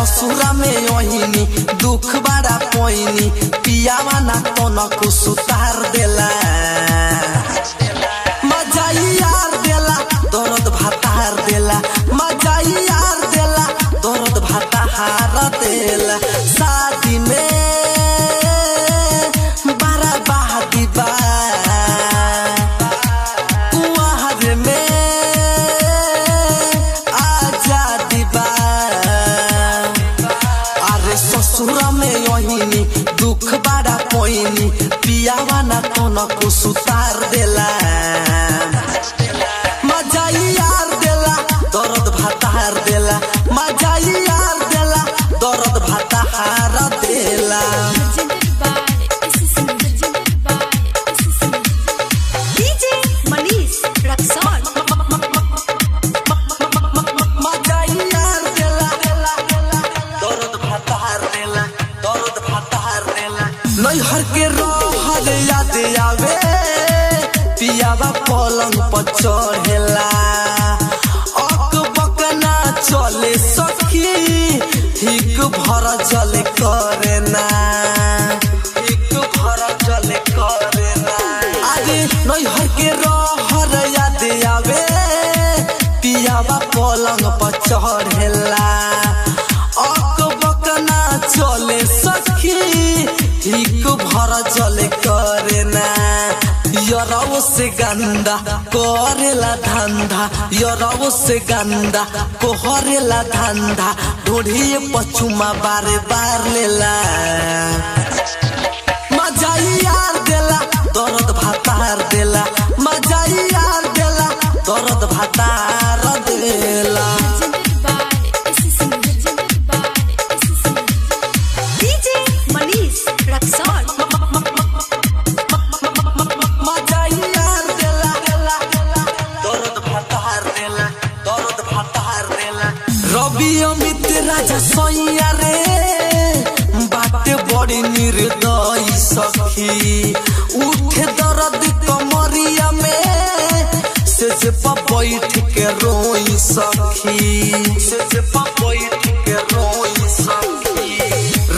ससुरा में ओहिनी दुख बड़ा पोइनी पियावा ना तनको सुतार देला मजा यार देला दर्द भातार देला मजा यार देला दर्द भातार देला शादी में बड़ा बहादी बा कुंवर में आजादी बा अरे ससुरा में ओहिनी दुख बड़ा पोइनी पियावा ना तनको सुतार देला मजा यार देला दर्द भातार देला मजा यार देला दर्द भातार देला DJ Manish Raksol मजा यार देला दर्द भातार देला दर्द भातार देला नैहर के रहर याद आवे पियावा पलंग पर चढ़ेला अक बकना चले सखी हिक भर जले करे ना हिक भर जले करे ना अरे नैहर के रहर याद आवे पियावा पलंग पर चढ़ेला अक बकना चले सखी हिक भर जले करे ना यराओ से गंदा करेला धंधा यराओ से गंदा कोहरेला धंधा ढोढ़ी पचुमा बारे बार लेला मजा यार देला दर्द भातार देला मजा यार देला दर्द भातार देला DJ Manish Raksol मजा यार देला दर्द भातार देला दर्द भातार देला रवि अमित राजा सैया रे बाटे बड़ी निर्दयी सखी उठे दर्द कमरिया में से बैठ के रोई सखी से बैठ के रोई सखी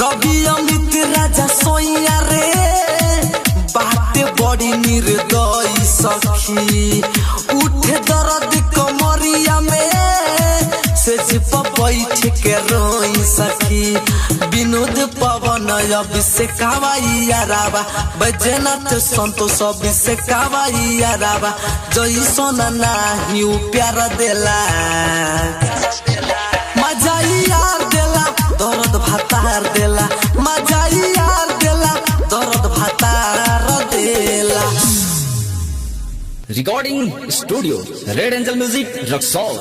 रवि अमित राजा सैया रे बाटे बड़ी निर्दयी सखी उठे दर्द कमरिया में से बैठ के रोई सखी विनोद पवन अभिषेक याराबा बैजनाथ संतोष अभिषेक याराबा जई सोना नाही प्यार देला मजा यार देला दर्द भातार देला मजा यार देला दर्द भातार देला Recording Studio Red Angel Music Raksol